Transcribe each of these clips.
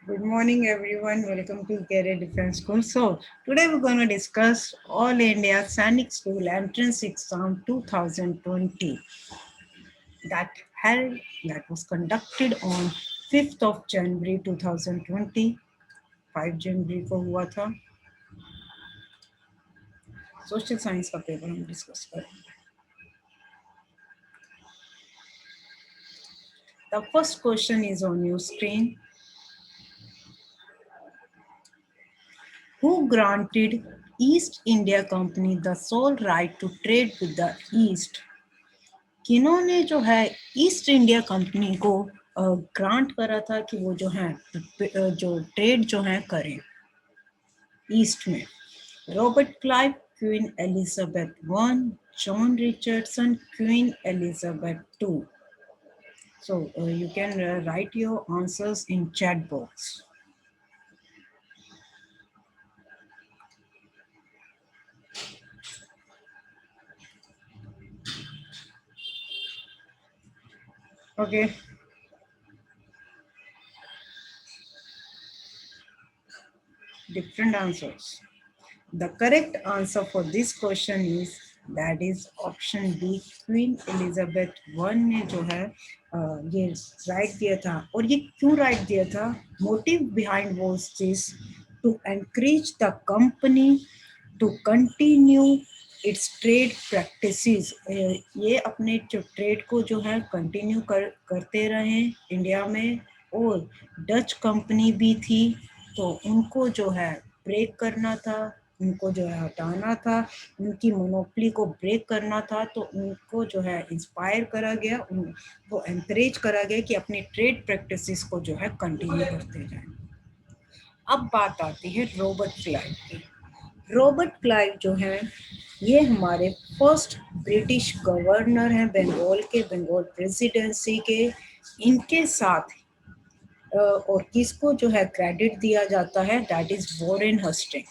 Good morning, everyone. Welcome to Career Defense School. So, today we're going to discuss All India Sainik School Entrance Exam 2020 that held that was conducted on 5th of January 2020. 5 जनवरी को हुआ था. Social science का paper हम discuss करेंगे. The first question is on your screen. Who granted East India Company the sole right to trade with the East? किन्होंने जो है east India company को grant करा था कि वो जो है जो ट्रेड जो है करें ईस्ट में. Robert Clive, queen Elizabeth one, John Richardson, queen Elizabeth two. So you can write your answers in chat box. Okay. Different answers. The correct answer for this question is that is option B. Queen Elizabeth one ने जो है ये right दिया था. और ये क्यों right दिया था? Motive behind was this to encourage the company to continue its trade practices. ये अपने जो ट्रेड को जो है कंटिन्यू करते रहे इंडिया में. और डच कंपनी भी थी तो उनको जो है ब्रेक करना था, उनको जो है हटाना था, उनकी मोनोपोली को ब्रेक करना था. तो उनको जो है इंस्पायर करा गया, उनको एनकरेज करा गया कि अपनी ट्रेड प्रैक्टिसेस को जो है कंटिन्यू करते जाएं. अब बात आती है रॉबर्ट क्लाइव की. रॉबर्ट क्लाइव जो है ये हमारे फर्स्ट ब्रिटिश गवर्नर हैं बंगाल के, बंगाल प्रेसिडेंसी के. इनके साथ और किसको जो है क्रेडिट दिया जाता है? That is Warren Hastings.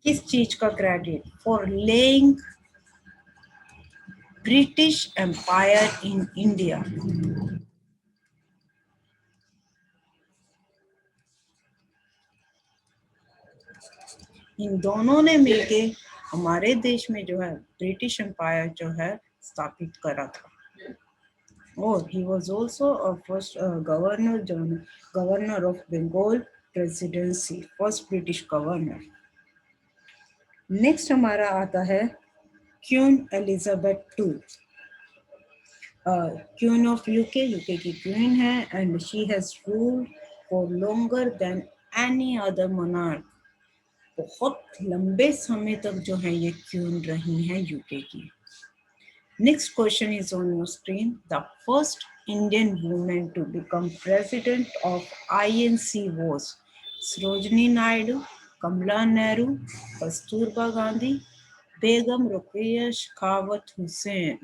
किस चीज का credit? For laying British empire in India. इन दोनों ने मिलके हमारे देश में जो है ब्रिटिश एम्पायर जो है स्थापित करा था. और he was also a first governor of Bengal presidency, first British governor. Next हमारा आता है queen Elizabeth two. Queen of UK, UK की क्वीन है and she has ruled for longer than any other monarch. बहुत लंबे समय तक जो है ये क्वीन रही हैं यूके की. Next question is on your screen. The first Indian woman to become president of INC was Sarojini Naidu, Kamala Nehru, Kasturba Gandhi, Begum Ruqayya Shekhawat Hussain.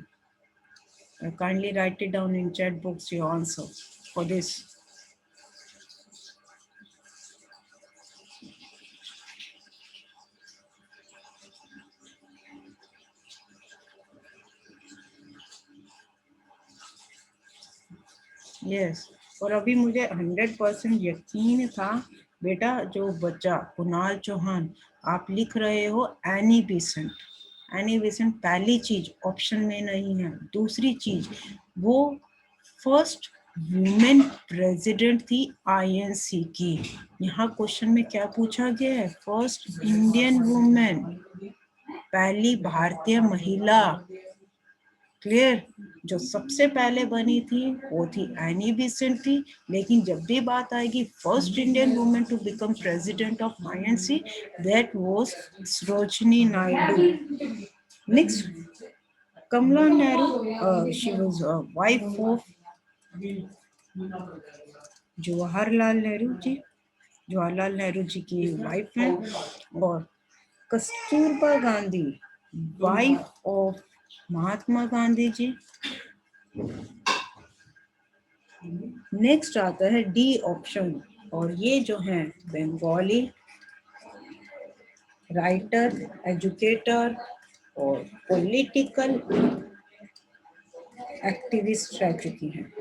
Kindly write it down in chat box your answer for this. Yes. और अभी मुझे 100% यकीन था बेटा, जो बच्चा कुणाल चौहान आप लिख रहे हो एनी बेसेंट. एनी बेसेंट पहली चीज ऑप्शन में नहीं है. दूसरी चीज वो फर्स्ट वुमेन प्रेसिडेंट थी आईएनसी की. यहाँ क्वेश्चन में क्या पूछा गया है? फर्स्ट इंडियन वुमेन, पहली भारतीय महिला. क्लियर? जो सबसे पहले बनी थी वो थी एनी बेसेंट थी. लेकिन जब भी बात आएगी first Indian women to become president of INC, that was Sarojini Naidu. Next, Kamala Nehru, she was wife of Jawaharlal Nehru ji. Jawaharlal Nehru ji की वाइफ है. और Kasturba Gandhi, wife of Mahatma Gandhi ji. Next आता है डी ऑप्शन. और ये जो है बंगाली राइटर, एजुकेटर और पॉलिटिकल एक्टिविस्ट रह चुकी हैं।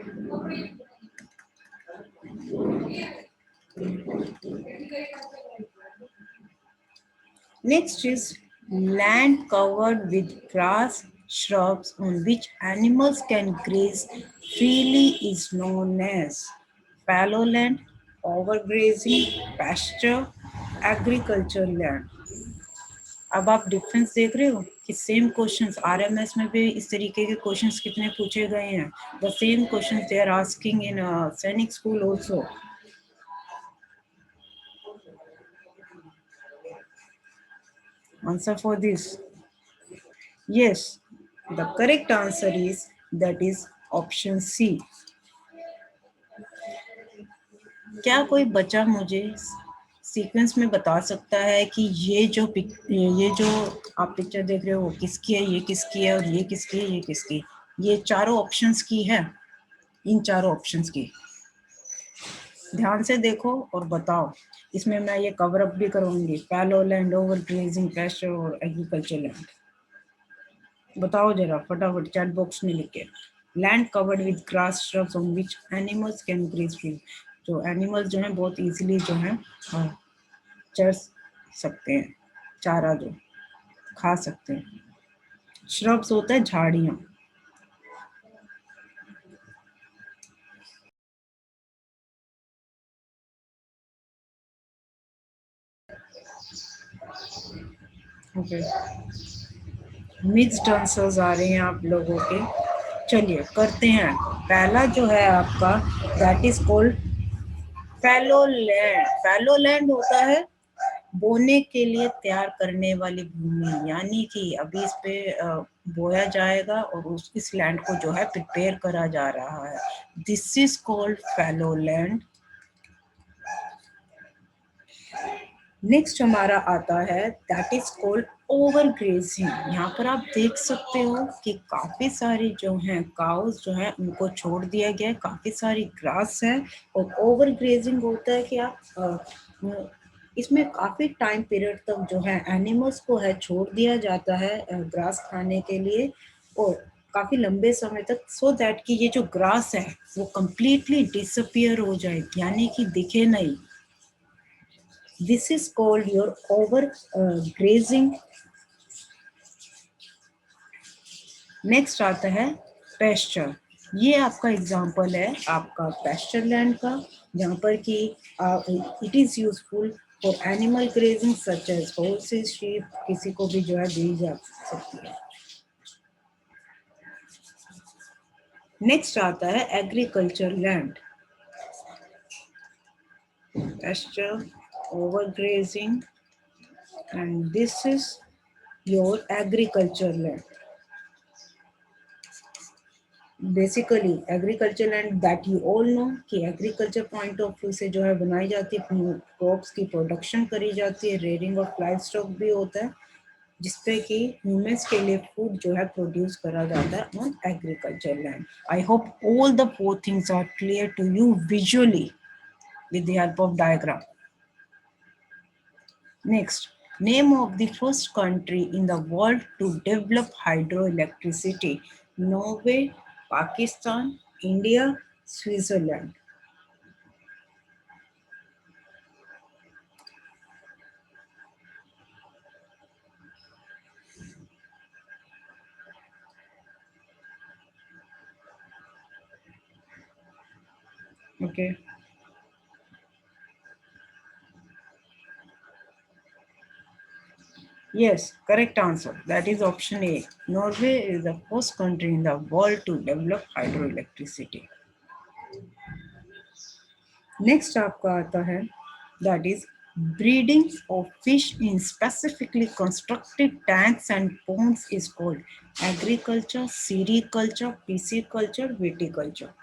Next is land covered with grass, shrubs on which animals can graze freely is known as fallow land, overgrazing, pasture, agriculture land. अब आप डिफरेंस देख रहे हो कि सेम क्वेश्चंस आरएमएस में भी इस तरीके के क्वेश्चंस कितने पूछे गए हैं. The same questions they are asking in Sainik school also. Answer for this. Yes, the correct answer is that is option C. क्या कोई बच्चा मुझे सीक्वेंस में बता सकता है कि ये जो आप पिक्चर देख रहे हो किसकी है, ये किसकी है और ये किसकी है, ये किसकी, ये चारों ऑप्शंस की है. इन चारों ऑप्शंस की ध्यान से देखो और बताओ. इसमें मैं ये कवर अप भी करूंगी. Fallow land, over grazing, pasture और एग्रीकल्चर लैंड. बताओ जरा फटाफट चैट बॉक्स में लिख के. Land covered with grass shrubs on which animals can graze free. जो एनिमल्स जो है बहुत इजीली जो है चर सकते हैं, चारा जो खा सकते हैं. श्रब्स होता है झाड़ियां. ओके, मिक्स्ड आंसर्स आ रहे हैं आप लोगों के. चलिए करते हैं. पहला जो है आपका that is called fallow land. Fallow land होता है बोने के लिए तैयार करने वाली भूमि, यानी कि अभी इस पे बोया जाएगा और इस लैंड को जो है प्रिपेयर करा जा रहा है. This is called fallow land. Next हमारा आता है that is called over grazing. यहाँ पर आप देख सकते हो कि काफी सारी जो हैं काउस जो है उनको छोड़ दिया गया है, काफी सारी ग्रास है. और ओवर ग्रेजिंग होता है कि आप इसमें काफी टाइम पीरियड तक जो है एनिमल्स को है छोड़ दिया जाता है ग्रास खाने के लिए, और काफी लंबे समय तक, सो दैट कि ये जो ग्रास है वो कंप्लीटली डिसअपियर हो जाए, यानी कि दिखे नहीं. This is called your over grazing. Next आता है पेस्चर. ये आपका एग्जांपल है आपका पेस्चर लैंड का, जहाँ पर कि it is useful for animal grazing such as horses, sheep, किसी को भी जो है दी जा सकती है. नेक्स्ट आता है agriculture land. Pasture, overgrazing, and this is your agriculture land. Basically agriculture land that you all know कि एग्रीकल्चर पॉइंट ऑफ व्यू से जो है बनाई जाती है, क्रॉप्स की प्रोडक्शन करी जाती है, रेयरिंग ऑफ लाइव स्टॉक भी होता है, जिसपे कि ह्यूमंस के लिए फूड जो है प्रोड्यूस करा जाता है on agriculture land. I hope all the four things are clear to you visually with the help of diagram. Next, name of the first country in the world to develop hydroelectricity. Norway, Pakistan, India, Switzerland. Okay. Yes, correct answer. That is option A. Norway is the first country in the world to develop hydroelectricity. Next आपका आता है that is breeding of fish in specifically constructed tanks and ponds is called agriculture, sericulture, pisciculture, viticulture.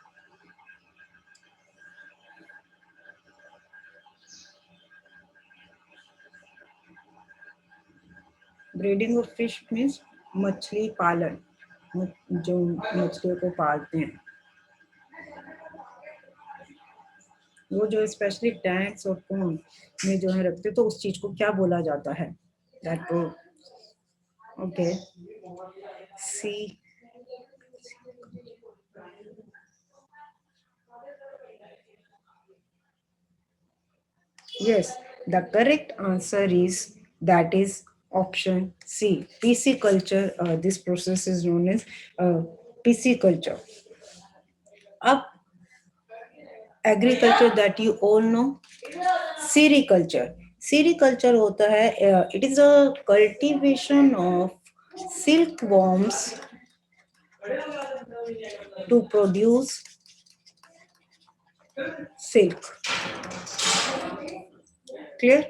Breeding of fish means मछली पालन, जो मछलियों को पालते हैं वो जो स्पेशली टैंक्स और पोंड में जो है रखते, तो उस चीज को क्या बोला जाता है? That okay C Yes, the correct answer is that is option C. PC culture. This process is known as PC culture. Up agriculture that you all know, sericulture. Sericulture होता है, it is a cultivation of silkworms to produce silk. Clear?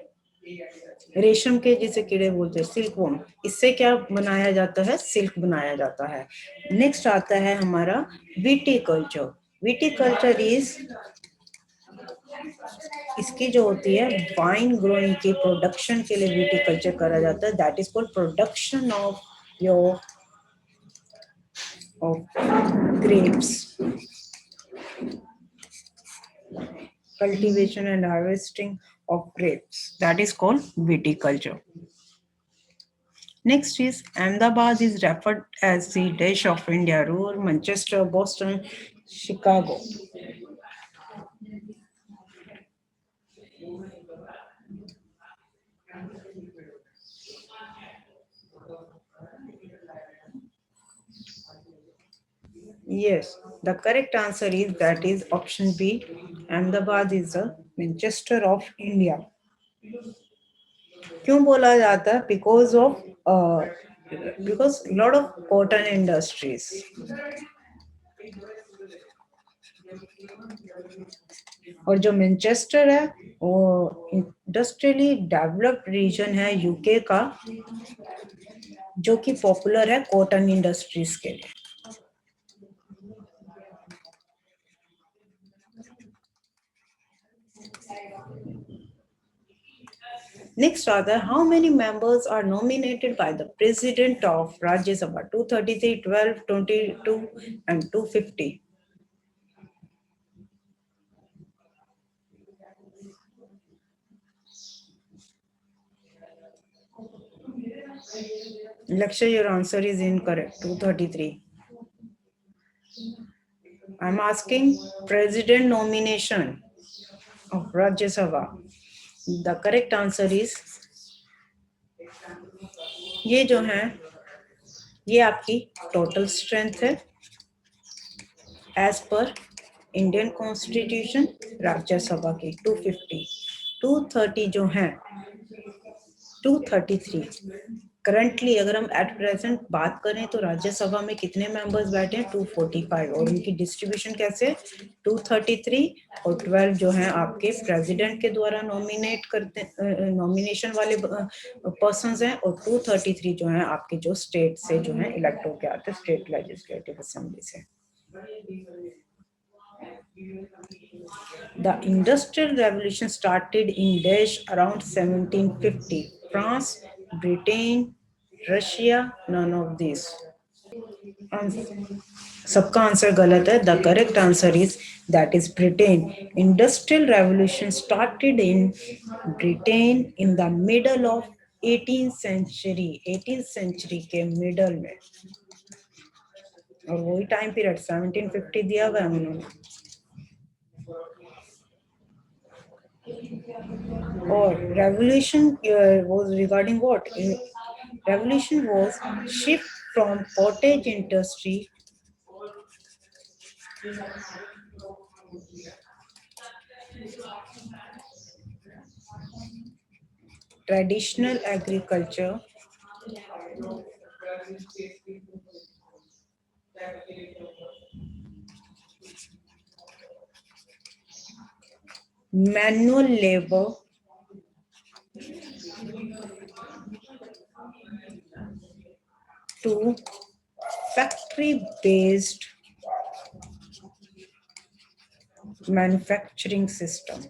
रेशम के जिसे कीड़े बोलते हैं silk worm, इससे क्या बनाया जाता है, सिल्क बनाया जाता है। नेक्स्ट आता है हमारा विटिकल्चर। विटिकल्चर इज, इसकी जो होती है वाइन ग्रोइंग की प्रोडक्शन के लिए विटिकल्चर करा जाता है, that is called production of your of grapes, cultivation and harvesting of grapes, that is called viticulture. Next is Ahmedabad is referred as the dash of India, rural Manchester, Boston, Chicago. Yes, the correct answer is that is option B. Ahmedabad is the Manchester of India. क्यों बोला जाता है? Because lot of cotton industries. और जो Manchester है वो industrially developed reason है UK का, जो कि पॉपुलर है कॉटन इंडस्ट्रीज के लिए। नेक्स्ट आता है, how many members are nominated by the president of Rajya Sabha? 233, 12, 22 and 250। Lakshay, your answer is incorrect. 233. I'm asking president nomination of Rajya Sabha. The correct answer is, ये जो है ये आपकी टोटल स्ट्रेंथ है as per Indian constitution. Rajya Sabha की 250, 230 जो है 233। Currently अगर हम एट प्रेजेंट बात करें तो राज्यसभा में कितने मेंबर्स बैठे हैं? 245। और उनकी डिस्ट्रीब्यूशन कैसे? 233 और 12 जो है आपके प्रेसिडेंट के द्वारा नॉमिनेट करते नॉमिनेशन वाले पर्सन हैं, और 233 जो है आपके जो स्टेट से जो है इलेक्ट होकर आते स्टेट लेजिस्लेटिव असेंबली से। The Industrial Revolution started in dash around 1750. France, Britain, Russia, none of these. सबका आंसर गलत है। The correct answer is that is Britain. Industrial revolution started in Britain in the middle of 18th century, 18th century के middle में, और वही time period 1750 दिया हुआ है उन्होंने। और revolution was regarding what? Revolution was shift from cottage industry traditional agriculture manual labor to factory based manufacturing system.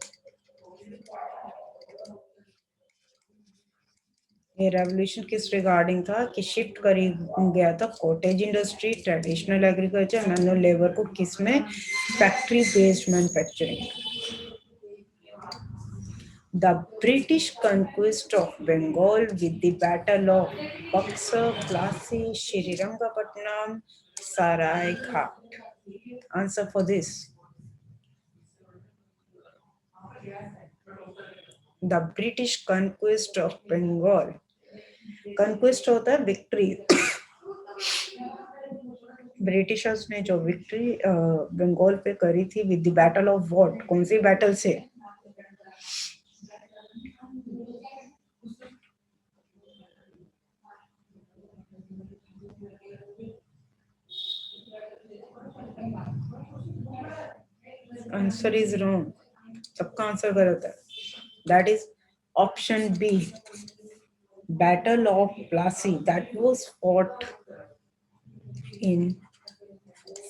ये रेवोल्यूशन किस रिगार्डिंग था कि शिफ्ट करी गया था cottage industry, traditional agriculture, manual labour को किस में? Factory based manufacturing. The British conquest of Bengal with the Battle of Buxar, Plassey, Srirangapatnam, Saraighat. Answer for this. The British conquest of Bengal. Conquest होता है victory. Britishers ने जो victory Bengal पे करी थी with the battle of what, कौन सी battle से? आंसर इज रॉन्ग, सबका आंसर गलत है। That is option B, battle of Plassey, that was fought in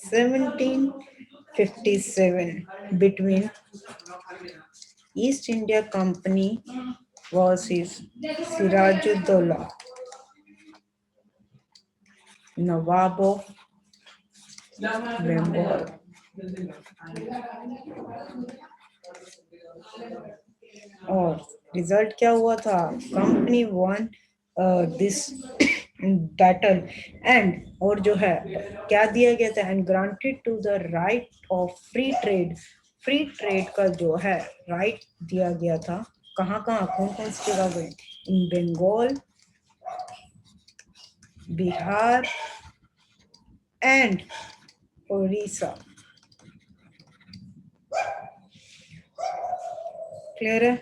1757 between East India Company versus Sirajuddaulah, Nawab of Bengal. और रिजल्ट क्या हुआ था? Company won this battle and, और जो है क्या दिया गया था, and granted to the right of free trade. Free trade का जो है राइट दिया गया था। कहाँ कहाँ, कौन कौन सी जगह गए? इन बंगाल, बिहार एंड उड़ीसा। क्लियर है?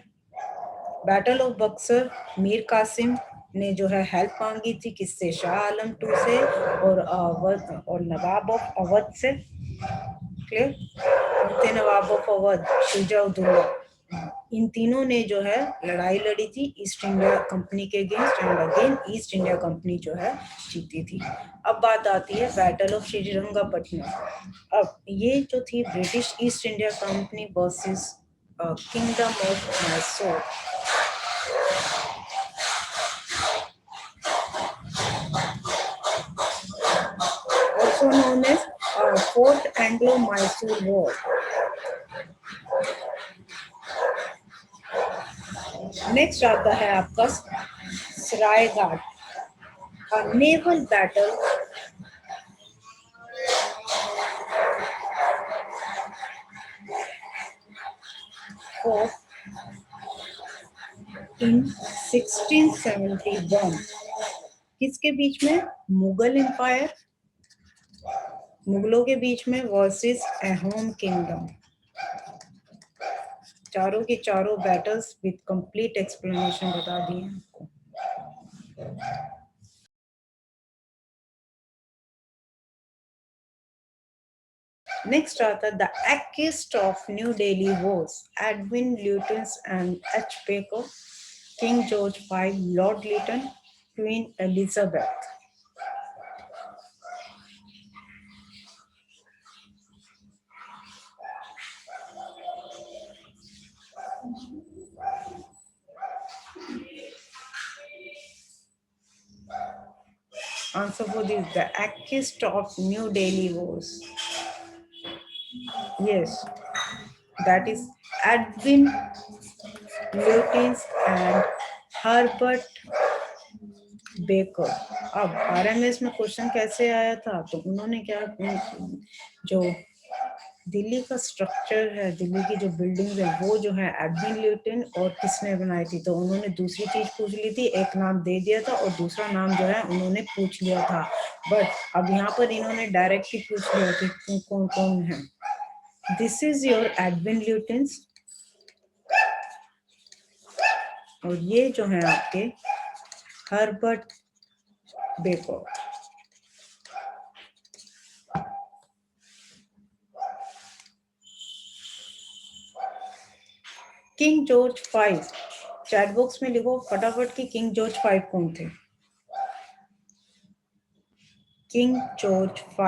बैटल ऑफ बक्सर, मीर कासिम ने जो है हेल्प मांगी थी किससे? शाह आलम टू से और अवध और नवाब ऑफ अवध से। क्लियर? थे नवाब ऑफ अवध, शुजा-उद-दौला। इन तीनों ने जो है लड़ाई लड़ी थी ईस्ट इंडिया कंपनी के against, and again east India company जो है जीती थी। अब बात आती है बैटल ऑफ श्रीरंगपट्टनम। अब ये जो थी British east India company versus kingdom of Mysore. Also known as Fourth Anglo-Mysore War. Next आता है आपका Saraighat, naval battle fought in 1671। किसके बीच में? मुगल एम्पायर, मुगलों के बीच में वर्सेस अहोम किंगडम। चारों की चारों बैटल्स विद कंप्लीट एक्सप्लेनेशन बता दिए आपको। नेक्स्ट आता है द एक्स्ट of new Delhi were, Edwin Lutyens and H Baker, King George V, Lord Lytton, Queen Elizabeth. Answer for this, the Acist of New Delhi Wars. Yes, that is Edwin Lutyens and Herbert Baker। अब RMS में question कैसे आया था? तो उन्होंने क्या, जो दिल्ली का स्ट्रक्चर है, दिल्ली की जो बिल्डिंग है, वो जो है एडविन ल्यूटन और किसने बनाई थी? तो उन्होंने दूसरी चीज पूछ ली थी, एक नाम दे दिया था और दूसरा नाम जो है उन्होंने पूछ लिया था। बट अब यहाँ पर इन्होंने डायरेक्ट ही पूछ लिया कि कौन कौन है। दिस इज योर एडविन ल्यूटन्स, और ये जो है आपके Herbert baker. King George V, chat box में लिखो फटाफट कि किंग जॉर्ज V कौन थे? King George V,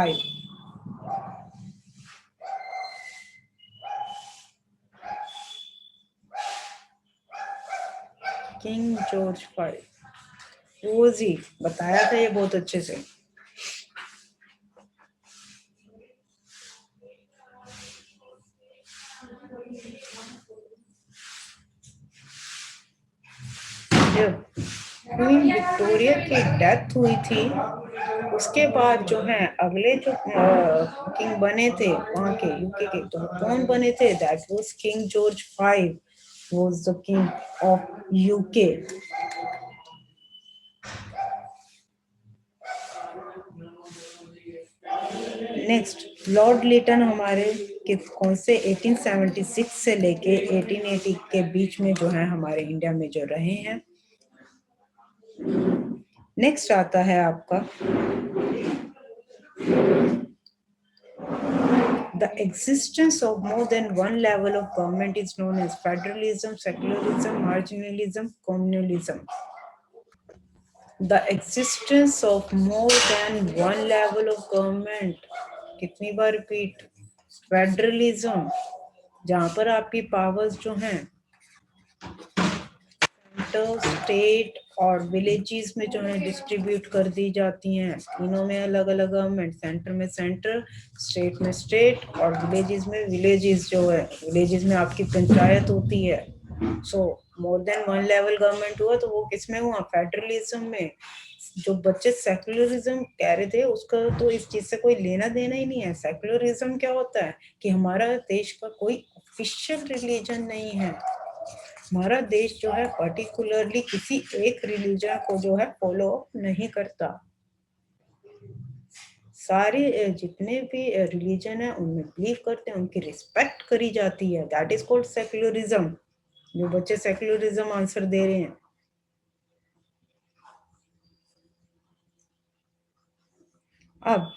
king George V, वो जी बताया था ये बहुत अच्छे से। जब क्वीन विक्टोरिया की डेथ हुई थी, उसके बाद जो है अगले जो किंग बने थे वहां के यूके के, तो कौन बने थे? That was king George V। was the king of UK. Next, lord Lytton हमारे कौन से 1876 से लेके 1880 के बीच में जो है हमारे इंडिया में जो रहे हैं। नेक्स्ट आता है आपका the existence of more than one level of government is known as federalism, secularism, marginalism, communalism. The existence of more than one level of government, कितनी बार रिपीट, फेडरलिज्म, जहां पर आपकी पावर्स जो हैं सेंटर, स्टेट और विलेजेस में जो है डिस्ट्रीब्यूट कर दी जाती हैं। तीनों में अलग अलग गवर्नमेंट, सेंटर में सेंटर, स्टेट में स्टेट और विलेजेस में विलेजेस, जो है विलेजेस में आपकी पंचायत होती है। So more than one level government हुआ तो वो किसमें हुआ, फेडरलिज्म में। जो बच्चे सेक्युलरिज्म कह रहे थे उसका तो इस चीज से कोई लेना देना ही नहीं है। सेक्युलरिज्म क्या होता है कि हमारा देश का कोई ऑफिशियल रिलीजन नहीं है, हमारा देश जो है पर्टिकुलरली किसी एक रिलीजन को जो है फॉलो नहीं करता। सारे जितने भी रिलीजन है उनमें बिलीव करते हैं, उनकी रिस्पेक्ट करी जाती है, दैट इज कॉल्ड सेक्युलरिज्म। जो बच्चे सेक्युलरिज्म आंसर दे रहे हैं। अब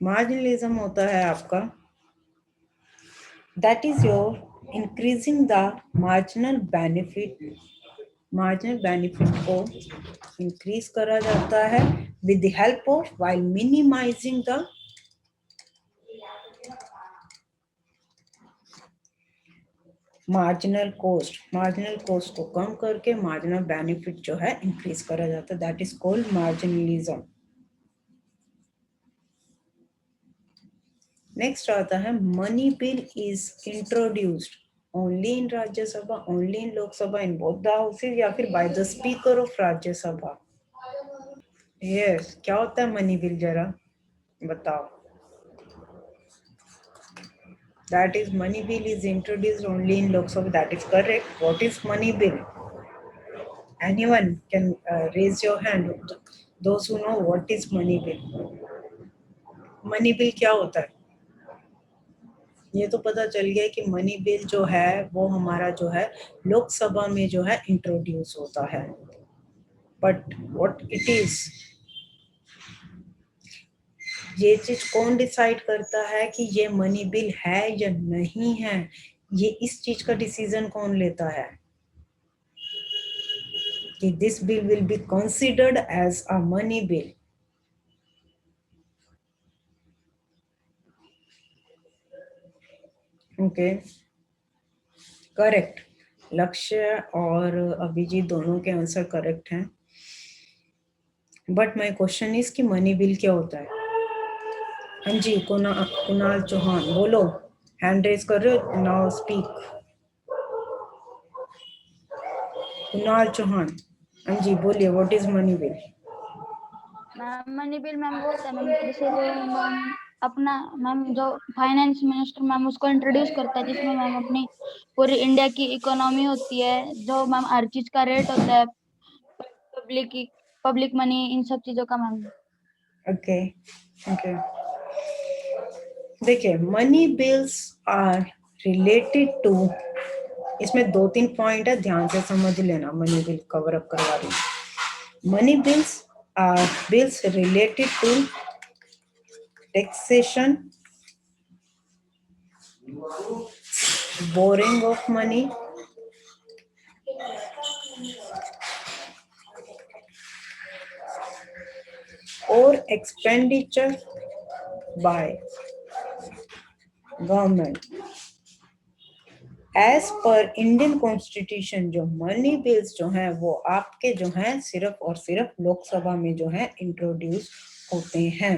मार्जिनलिज्म होता है आपका, that is your increasing the marginal benefit, marginal benefit को इंक्रीज करा जाता है with the help of while minimising the marginal cost, marginal cost को कम करके मार्जिनल बेनिफिट जो है इंक्रीज करा जाता है, दैट इज कॉल्ड मार्जिनलिज्म। नेक्स्ट आता है money bill is introduced only in Rajya Sabha, only in Lok Sabha, in both the houses, या फिर by the speaker of Rajya Sabha. Yes, क्या होता है मनी बिल, जरा बताओ। That is, money bill is introduced only in Lok Sabha. That is correct. What is money bill? Anyone can raise your hand. Those who know what is money bill. Money bill क्या होता है? ये तो पता चल गया कि money bill जो है वो हमारा जो है लोकसभा में जो है इंट्रोड्यूस होता है। बट व्हाट इट इज, ये चीज कौन डिसाइड करता है कि ये मनी बिल है या नहीं है? ये इस चीज का डिसीजन कौन लेता है कि this bill will be considered as a money bill? Okay, correct. लक्ष्य और अभिजीत दोनों के आंसर करेक्ट हैं, बट माय क्वेश्चन इज कि मनी बिल क्या होता है? हाँ जी, कुणाल चौहान बोलो, हैंड रेज कर रहे हो, नाउ स्पीक। कुणाल चौहान, हाँ जी बोलिए, what is money bill? Ma'am money bill ma'am वो होता है मैम, जैसे जो मैम अपना मैम जो फाइनेंस मिनिस्टर मैम उसको इंट्रोड्यूस करता है, जिसमें मैम अपनी पूरी इंडिया की इकोनॉमी होती है, जो मैम हर चीज का रेट होता है, पब्लिक मनी, इन सब चीजों का मैम। ओके ओके, देखिए money bills are related to, इसमें 2-3 पॉइंट है, ध्यान से समझ लेना, मनी बिल कवर अप करवा रही हूँ। Money bills are bills related to taxation, borrowing of money, or expenditure by government. As per Indian constitution जो मनी बिल्स जो हैं वो आपके जो हैं सिर्फ और सिर्फ लोकसभा में जो है इंट्रोड्यूस होते हैं।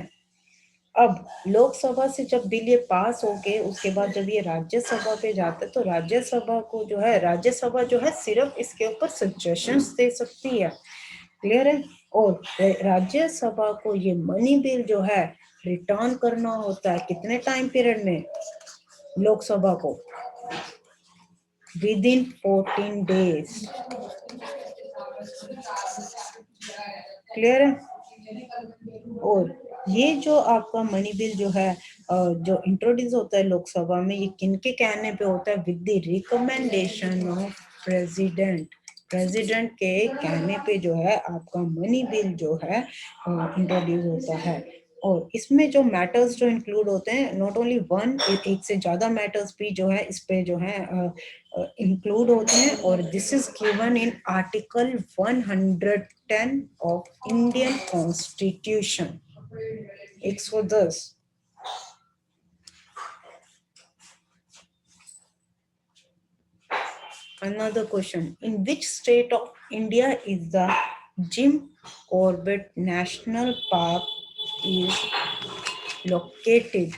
अब लोकसभा से जब बिल ये पास होके उसके बाद जब ये राज्यसभा पे जाता है तो राज्यसभा को जो है, राज्यसभा जो है सिर्फ इसके ऊपर सजेशंस दे सकती है, क्लियर है? और राज्यसभा को ये मनी बिल जो है रिटर्न करना होता है कितने टाइम पीरियड में लोकसभा को? within 14 days. क्लियर है? और ये जो आपका मनी बिल जो है जो इंट्रोड्यूस होता है लोकसभा में, ये किनके कहने पे होता है? With the recommendation of president. President के कहने पे जो है आपका मनी बिल जो है इंट्रोड्यूस होता है। और इसमें जो मैटर्स जो इंक्लूड होते हैं, नॉट ओनली वन, एक से ज्यादा मैटर्स भी जो है इस पे जो है इंक्लूड होते हैं। और this is given in article 110 of Indian constitution, 110। Another question: in which state of India is the Jim Corbett National Park is located?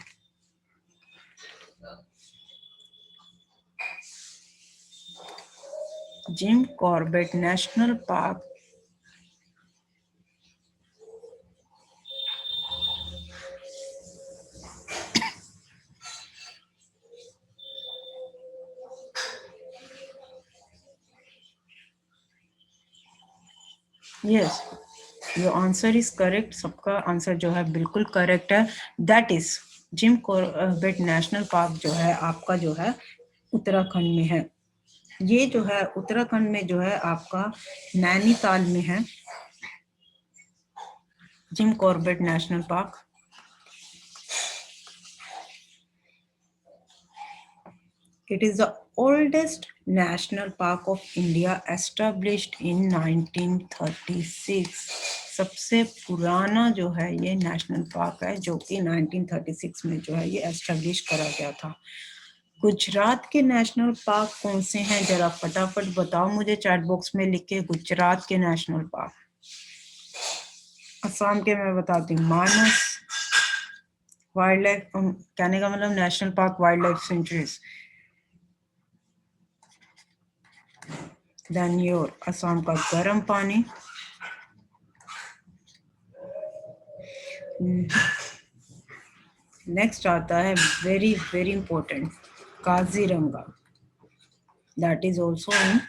Jim Corbett National Park Yes, your answer is correct. सबका answer जो है बिल्कुल correct है। That is Jim Corbett national park जो है आपका जो है उत्तराखंड में है। ये जो है उत्तराखंड में जो है आपका नैनीताल में है, Jim Corbett national park. It is the oldest national park of India, established in 1936. सबसे पुराना जो है ये नेशनल पार्क है जो कि 1936 में जो है ये एस्टेब्लिश करा गया था। गुजरात के नेशनल पार्क कौन से हैं? जरा फटाफट बताओ मुझे चैट बॉक्स में लिख के। गुजरात के नेशनल पार्क, असम के मैं बताती हूँ, मानस वाइल्ड लाइफ, कहने का मतलब national park wild life sanctuaries. Then your Assam का गर्म पानी, नेक्स्ट आता है very very important Kaziranga, that is also in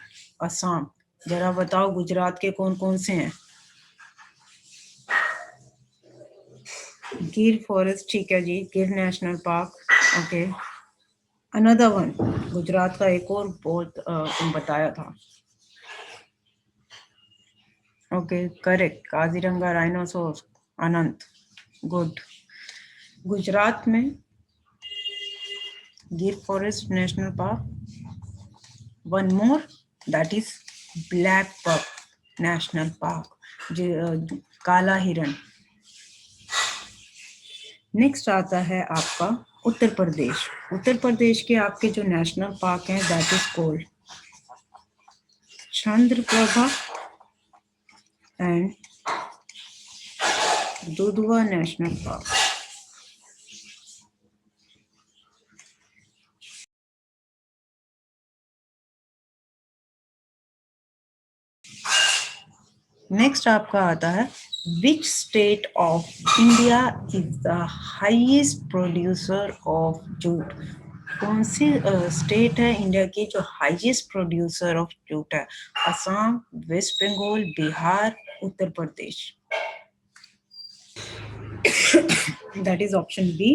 Assam. जरा बताओ गुजरात के कौन कौन से हैं? गिर फॉरेस्ट, ठीक है जी, Gir national park, okay. Another one, Gujarat का एक और बहुत तुम बताया था, okay correct, Kaziranga rhinoceros, Anant, good. Gujarat में Gir forest national park, one more that is black buck national park, काला हिरण। नेक्स्ट आता है आपका उत्तर प्रदेश। उत्तर प्रदेश के आपके जो नेशनल पार्क हैं that is called Chandraprabha and Dudhwa national park. Next आपका आता है which state of India is the highest producer of jute? कौन सी स्टेट है इंडिया की जो हाईएस्ट प्रोड्यूसर ऑफ जूट है? Assam, West Bengal, Bihar, Uttar Pradesh. That is option B,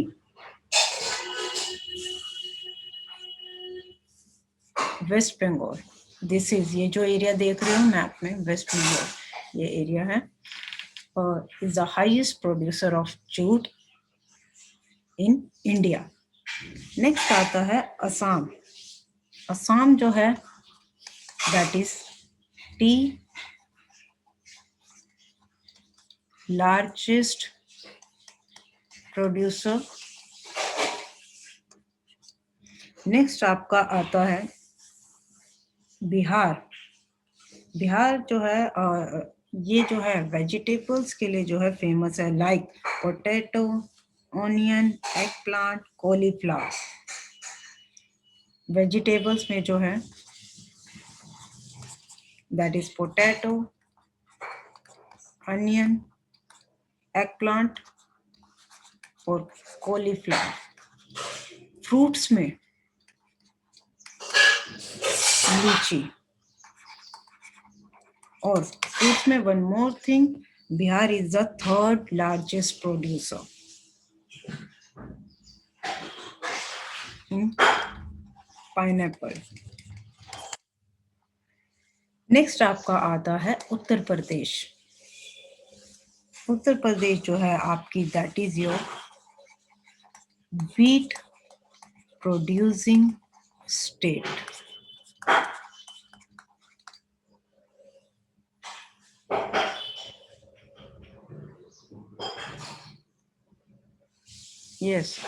West Bengal. This is, ये जो एरिया देख रहे हो मैप में, वेस्ट बंगाल ये एरिया है, और is the highest producer of jute in India. Next आता है असम। असम जो है that is T largest producer. Next आपका आता है बिहार। बिहार जो है ये जो है वेजिटेबल्स के लिए जो है फेमस है, like potato, onion, egg plant, cauliflower. Vegetables में जो है that is potato, onion, egg plant और कॉलीफ्लावर। फ्रूट्स में लीची। और फ्रूट्स में one more thing, Bihar is the third largest producer in pineapple. Next आपका आता है उत्तर प्रदेश। उत्तर प्रदेश जो है आपकी, that is your wheat producing state। Yes,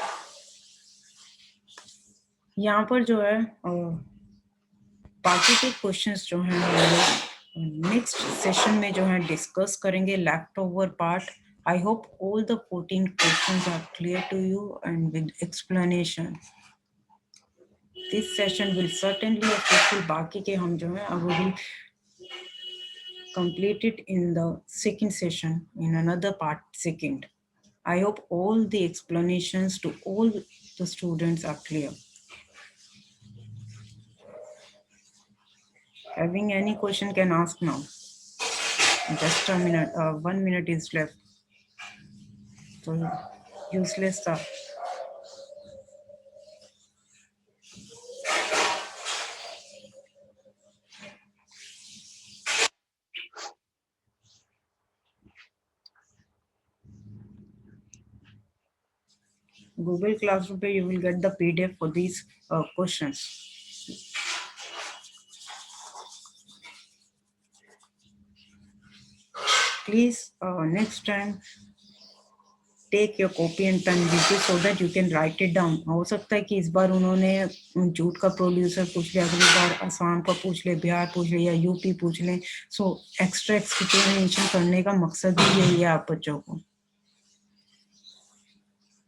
यहाँ पर जो है बाकी के क्वेश्चंस जो हैं नेक्स्ट सेशन में जो है डिस्कस करेंगे, left over part. I hope all the 14 questions are clear to you and with explanation. This session will certainly affect, बाकी के हम जो है अब will complete it in the second session, in another part second. I hope all the explanations to all the students are clear. Having any question can ask now. Just a minute, 1 minute is left. So useless stuff. Google Classroom पे you will get the PDF for these questions. Please next time take your copy and pen with you so that you can write it down. हो सकता है कि इस बार उन्होंने jute का producer पूछ लिया, अगली बार असम का पूछ ले, बिहार पूछ ले या यूपी पूछ ले। सो एक्स्ट्रा एक्सप्लेनेशन करने का मकसद ही यही है आप बच्चों को।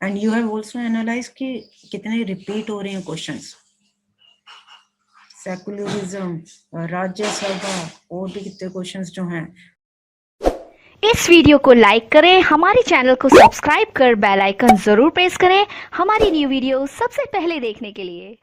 And you have also analyse कि कितने रिपीट हो रहे हैं क्वेश्चंस। सेकुलरिज्म, राज्यसभा और भी कितने क्वेश्चंस जो हैं। इस वीडियो को लाइक करें, हमारे चैनल को सब्सक्राइब कर बेल आइकन जरूर प्रेस करें हमारी न्यू वीडियो सबसे पहले देखने के लिए।